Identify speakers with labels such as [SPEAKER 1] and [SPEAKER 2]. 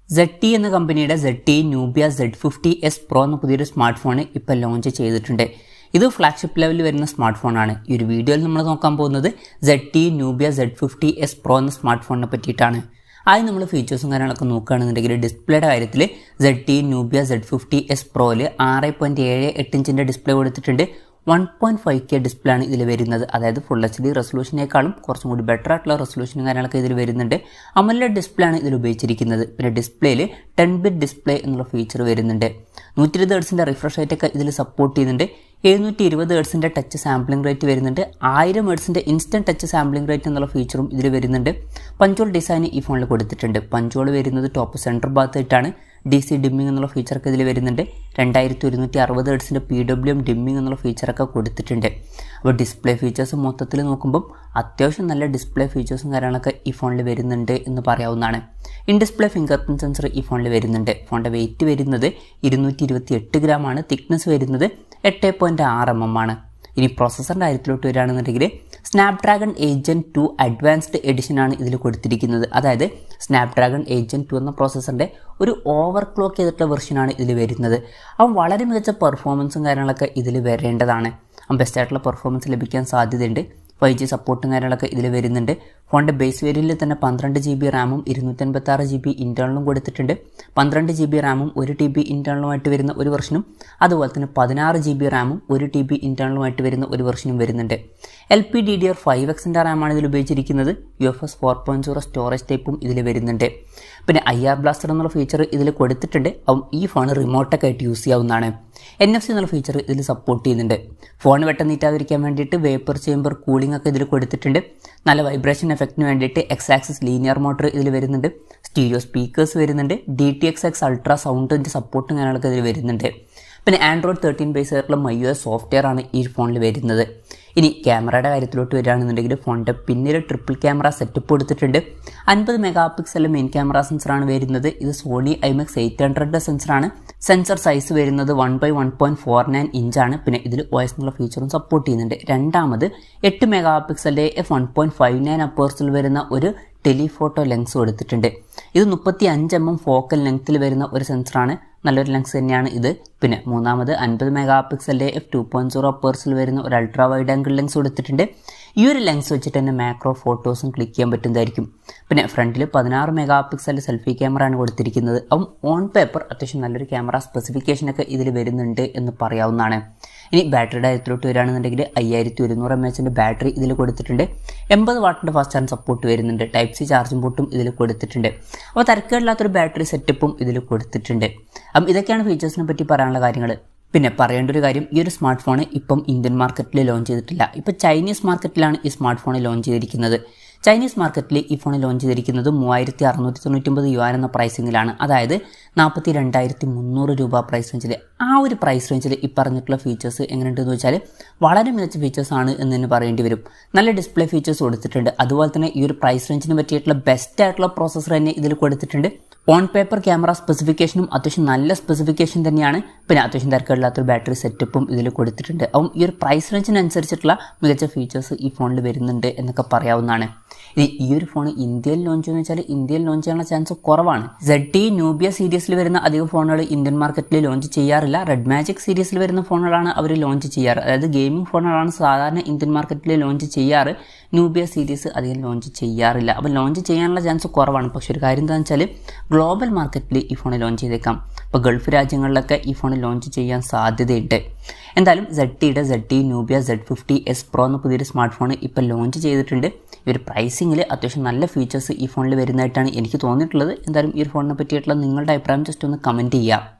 [SPEAKER 1] Zte എന്ന കമ്പനിയുടെ Zte Nubia Z50s Pro എന്ന പുതിയൊരു സ്മാർട്ട് ഫോൺ ഇപ്പോൾ ലോഞ്ച് ചെയ്തിട്ടുണ്ട്. ഇത് ഫ്ലാഗ്ഷിപ്പ് ലെവലിൽ വരുന്ന സ്മാർട്ട് ഫോണാണ്. ഈ ഒരു വീഡിയോയിൽ നമ്മൾ നോക്കാൻ പോകുന്നത് Zte Nubia Z50s Pro എന്ന സ്മാർട്ട് ഫോണിനെ പറ്റിയിട്ടാണ്. ആദ്യം നമ്മൾ ഫീച്ചേഴ്സും കാര്യങ്ങളൊക്കെ നോക്കുകയാണെന്നുണ്ടെങ്കിൽ ഡിസ്പ്ലേയുടെ കാര്യത്തിൽ Zte Nubia Z50s Proയിൽ 6.78 ഇഞ്ചിൻ്റെ ഡിസ്പ്ലേ കൊടുത്തിട്ടുണ്ട്. 1.5K ഡിസ്പ്ലേ ആണ് ഇതിൽ വരുന്നത്. അതായത് ഫുൾ HD റെസൊല്യൂഷനേക്കാളും കുറച്ചും കൂടി ബെറ്റർ ആയിട്ടുള്ള റെസൊല്യൂഷനും കാര്യങ്ങളൊക്കെ ഇതിൽ വരുന്നുണ്ട്. അമോലെഡ് ഡിസ്പ്ലേ ആണ് ഇതിൽ ഉപയോഗിച്ചിരിക്കുന്നത്. പിന്നെ ഡിസ്പ്ലേയിൽ 10-bit ഡിസ്പ്ലേ എന്നുള്ള ഫീച്ചർ വരുന്നുണ്ട്. 120 Hz റിഫ്രഷ് റേറ്റ് ഒക്കെ ഇതിൽ സപ്പോർട്ട് ചെയ്യുന്നുണ്ട്. 720 Hz ടച്ച് സാമ്പിളിംഗ് റേറ്റ് വരുന്നുണ്ട്. 1000 Hz instant touch sampling rate എന്നുള്ള ഫീച്ചറും ഇതിൽ വരുന്നുണ്ട്. പഞ്ചോൾ ഡിസൈൻ ഈ ഫോണിൽ കൊടുത്തിട്ടുണ്ട്. പഞ്ചോൾ വരുന്നത് ടോപ്പ് സെൻറ്റർ ഭാഗത്തായിട്ടാണ്. DC ഡിമ്മിങ് എന്നുള്ള ഫീച്ചറൊക്കെ ഇതിൽ വരുന്നുണ്ട്. 2160 Hz PWM ഡിമ്മിങ് എന്നുള്ള ഫീച്ചറൊക്കെ കൊടുത്തിട്ടുണ്ട്. അപ്പോൾ ഡിസ്പ്ലേ ഫീച്ചേഴ്സ് മൊത്തത്തിൽ നോക്കുമ്പം അത്യാവശ്യം നല്ല ഡിസ്പ്ലേ ഫീച്ചേഴ്സും കാര്യങ്ങളൊക്കെ ഈ ഫോണിൽ വരുന്നുണ്ട് എന്ന് പറയാവുന്നതാണ്. In display finger print sensor ഈ ഫോണിൽ വരുന്നുണ്ട്. ഫോണിൻ്റെ വെയിറ്റ് വരുന്നത് 228 gram ആണ്. തിക്നെസ് വരുന്നത് 8.6 mm ആണ്. ഇനി പ്രോസസ്സറിൻ്റെ കാര്യത്തിലോട്ട് വരികയാണെന്നുണ്ടെങ്കിൽ സ്നാപ്ഡ്രാഗൺ ഏജൻ 2 അഡ്വാൻസ്ഡ് എഡിഷൻ ആണ് ഇതിൽ കൊടുത്തിരിക്കുന്നത്. അതായത് സ്നാപ്ഡ്രാഗൺ ഏജൻ 2 എന്ന പ്രോസസ്സറിൻ്റെ ഒരു ഓവർ ക്ലോക്ക് ചെയ്തിട്ടുള്ള വെർഷനാണ് ഇതിൽ വരുന്നത്. അപ്പം വളരെ മികച്ച പെർഫോമൻസും കാര്യങ്ങളൊക്കെ ഇതിൽ വരേണ്ടതാണ്. ബെസ്റ്റ് ആയിട്ടുള്ള പെർഫോമൻസ് ലഭിക്കാൻ സാധ്യതയുണ്ട്. 5G സപ്പോർട്ടും കാര്യങ്ങളൊക്കെ ഇതിൽ വരുന്നുണ്ട്. ഫോണിൻ്റെ ബേസ് വേരിയൻറ്റിൽ തന്നെ 12 GB റാമും 256 GB ഇൻറ്റേർണലും കൊടുത്തിട്ടുണ്ട്. 12 GB റാമും 1 TB ഇൻറ്റേർണലുമായിട്ട് വരുന്ന ഒരു വെർഷനും അതുപോലെ തന്നെ 16 GB റാമും 1 TB ഇൻറ്റേർണലുമായിട്ട് വരുന്ന ഒരു വെർഷനും വരുന്നുണ്ട്. LPDDR5Xൻ്റെ റാമാണ് ഇതിൽ ഉപയോഗിച്ചിരിക്കുന്നത്. UFS 4.0 സ്റ്റോറേജ് ടൈപ്പും ഇതിൽ വരുന്നുണ്ട്. പിന്നെ IR ബ്ലാസ്റ്റർ എന്നുള്ള ഫീച്ചർ ഇതിൽ കൊടുത്തിട്ടുണ്ട്. അപ്പം ഈ ഫോൺ റിമോട്ടൊക്കെ ആയിട്ട് യൂസ് ചെയ്യാവുന്നതാണ്. NFC എന്നുള്ള ഫീച്ചർ ഇതിൽ സപ്പോർട്ട് ചെയ്യുന്നുണ്ട്. ഫോൺ വെട്ടം നീറ്റാതിരിക്കാൻ വേണ്ടിയിട്ട് വേപ്പർ ചേമ്പർ കൂളിംഗ് ഒക്കെ ഇതിൽ കൊടുത്തിട്ടുണ്ട്. നല്ല വൈബ്രേഷൻ എഫക്റ്റിന് വേണ്ടിയിട്ട് X-ആക്സിസ് ലീനിയർ മോട്ടർ ഇതിൽ വരുന്നുണ്ട്. സ്റ്റീരിയോ സ്പീക്കേഴ്സ് വരുന്നുണ്ട്. DTX അൾട്രാ സൗണ്ടിൻ്റെ സപ്പോർട്ടും കാര്യങ്ങളൊക്കെ ഇതിൽ വരുന്നുണ്ട്. പിന്നെ Android 13 ബേസ് ആയിട്ടുള്ള MyOS സോഫ്റ്റ്വെയർ ആണ് ഈ ഫോണിൽ വരുന്നത്. ഇനി ക്യാമറയുടെ കാര്യത്തിലോട്ട് വരികയാണെന്നുണ്ടെങ്കിൽ ഫോണിൻ്റെ പിന്നിൽ ട്രിപ്പിൾ ക്യാമറ സെറ്റപ്പ് കൊടുത്തിട്ടുണ്ട്. 50 MP മെയിൻ ക്യാമറ സെൻസറാണ് വരുന്നത്. ഇത് സോണി IMX 800 സെൻസറാണ്. സെൻസർ സൈസ് വരുന്നത് 1/1.49 ഇഞ്ചാണ്. പിന്നെ ഇതിൽ OS എന്നുള്ള ഫീച്ചറും സപ്പോർട്ട് ചെയ്യുന്നുണ്ട്. രണ്ടാമത് 8 MP f1.59 അപ്പേഴ്സിൽ വരുന്ന ഒരു ടെലിഫോട്ടോ ലെൻസ് കൊടുത്തിട്ടുണ്ട്. ഇത് 35 mm ഫോക്കൽ ലെങ്ത്തിൽ വരുന്ന ഒരു സെൻസറാണ്. നല്ലൊരു ലെൻസ് തന്നെയാണ് ഇത്. പിന്നെ മൂന്നാമത് 50 MP f2.0 അപ്പേഴ്സിൽ വരുന്ന ഒരു അൾട്രാ വൈഡ് ആംഗിൾ ലെൻസ് കൊടുത്തിട്ടുണ്ട്. ഈ ഒരു ലെൻസ് വെച്ചിട്ട് തന്നെ മാക്രോ ഫോട്ടോസും ക്ലിക്ക് ചെയ്യാൻ പറ്റുന്നതായിരിക്കും. പിന്നെ ഫ്രണ്ടിൽ 16 MP സെൽഫി ക്യാമറ ആണ് കൊടുത്തിരിക്കുന്നത്. അപ്പം ഓൺ പേപ്പർ അത്യാവശ്യം നല്ലൊരു ക്യാമറ സ്പെസിഫിക്കേഷനൊക്കെ ഇതിൽ വരുന്നുണ്ട് എന്ന് പറയാവുന്നതാണ്. ഇനി ബാറ്ററിയുടെ കാര്യത്തിലോട്ട് വരികയാണെന്നുണ്ടെങ്കിൽ 5100 mAh ബാറ്ററി ഇതിൽ കൊടുത്തിട്ടുണ്ട്. 80 വാട്ടിൻ്റെ ഫാസ്റ്റ് ചാർജ് സപ്പോർട്ട് വരുന്നുണ്ട്. Type-C ചാർജിംഗ് പോർട്ടും ഇതിൽ കൊടുത്തിട്ടുണ്ട്. അപ്പോൾ തരക്കേടില്ലാത്തൊരു ബാറ്ററി സെറ്റപ്പും ഇതിൽ കൊടുത്തിട്ടുണ്ട്. അപ്പം ഇതൊക്കെയാണ് ഫീച്ചേഴ്സിനെ പറ്റി പറയാനുള്ള കാര്യങ്ങൾ. പിന്നെ പറയേണ്ട ഒരു കാര്യം, ഈ ഒരു സ്മാർട്ട് ഫോൺ ഇപ്പം ഇന്ത്യൻ മാർക്കറ്റിൽ ലോഞ്ച് ചെയ്തിട്ടില്ല. ഇപ്പോൾ ചൈനീസ് മാർക്കറ്റിലാണ് ഈ സ്മാർട്ട് ഫോൺ ലോഞ്ച് ചെയ്തിരിക്കുന്നത്. ചൈനീസ് മാർക്കറ്റിൽ ഈ ഫോൺ ലോഞ്ച് ചെയ്തിരിക്കുന്നത് 3699 yuan എന്ന പ്രൈസിങ്ങിലാണ്. അതായത് 42,300 രൂപ പ്രൈസ് റേഞ്ചിൽ. ആ ഒരു പ്രൈസ് റേഞ്ചിൽ ഈ പറഞ്ഞിട്ടുള്ള ഫീച്ചേഴ്സ് എങ്ങനെയുണ്ടെന്ന് വെച്ചാൽ വളരെ മികച്ച ഫീച്ചേഴ്സാണ് എന്ന് തന്നെ പറയേണ്ടി വരും. നല്ല ഡിസ്പ്ലേ ഫീച്ചേഴ്സ് കൊടുത്തിട്ടുണ്ട്. അതുപോലെ തന്നെ ഈ ഒരു പ്രൈസ് റേഞ്ചിന് പറ്റിയിട്ടുള്ള ബെസ്റ്റ് ആയിട്ടുള്ള പ്രോസസ്സർ തന്നെ ഇതിൽ കൊടുത്തിട്ടുണ്ട്. ഓൺ പേപ്പർ ക്യാമറ സ്പെസിഫിക്കേഷനും അത്യാവശ്യം നല്ല സ്പെസിഫിക്കേഷൻ തന്നെയാണ്. പിന്നെ അത്യാവശ്യം തിരക്കുകളില്ലാത്തൊരു ബാറ്ററി സെറ്റപ്പും ഇതിൽ കൊടുത്തിട്ടുണ്ട്. അപ്പം ഈ ഒരു പ്രൈസ് റേഞ്ചിനനുസരിച്ചിട്ടുള്ള മികച്ച ഫീച്ചേഴ്സ് ഈ ഫോണിൽ വരുന്നുണ്ട് എന്നൊക്കെ പറയാവുന്നതാണ്. ഇനി ഈ ഒരു ഫോൺ ഇന്ത്യയിൽ ലോഞ്ച് എന്ന് വെച്ചാൽ ഇന്ത്യയിൽ ലോഞ്ച് ചെയ്യാനുള്ള ചാൻസ് കുറവാണ്. Zte Nubia സീരീസിൽ വരുന്ന അധികം ഫോണുകൾ ഇന്ത്യൻ മാർക്കറ്റിൽ ലോഞ്ച് ചെയ്യാറില്ല. റെഡ് മാജിക് സീരീസിൽ വരുന്ന ഫോണുകളാണ് അവർ ലോഞ്ച് ചെയ്യാറ്. അതായത് ഗെയിമിംഗ് ഫോണുകളാണ് സാധാരണ ഇന്ത്യൻ മാർക്കറ്റിൽ ലോഞ്ച് ചെയ്യാറ്. Nubia സീരീസ് അധികം ലോഞ്ച് ചെയ്യാറില്ല. അപ്പോൾ ലോഞ്ച് ചെയ്യാനുള്ള ചാൻസ് കുറവാണ്. പക്ഷെ ഒരു കാര്യം എന്താണെന്ന് വെച്ചാൽ ഗ്ലോബൽ മാർക്കറ്റിൽ ഈ ഫോൺ ലോഞ്ച് ചെയ്തേക്കാം. ഇപ്പോൾ ഗൾഫ് രാജ്യങ്ങളിലൊക്കെ ഈ ഫോൺ ലോഞ്ച് ചെയ്യാൻ സാധ്യതയുണ്ട്. എന്തായാലും Zte Nubia Z50s Pro എന്ന പുതിയൊരു സ്മാർട്ട് ഫോൺ ഇപ്പോൾ ലോഞ്ച് ചെയ്തിട്ടുണ്ട്. ഈ ഒരു പ്രൈസിങ്ങിൽ അത്യാവശ്യം നല്ല ഫീച്ചേഴ്സ് ഈ ഫോണിൽ വരുന്നതായിട്ടാണ് എനിക്ക് തോന്നിയിട്ടുള്ളത്. എന്തായാലും ഈ ഒരു ഫോണിനെ പറ്റിയിട്ടുള്ള നിങ്ങളുടെ അഭിപ്രായം ജസ്റ്റ് ഒന്ന് കമൻറ്റ് ചെയ്യുക.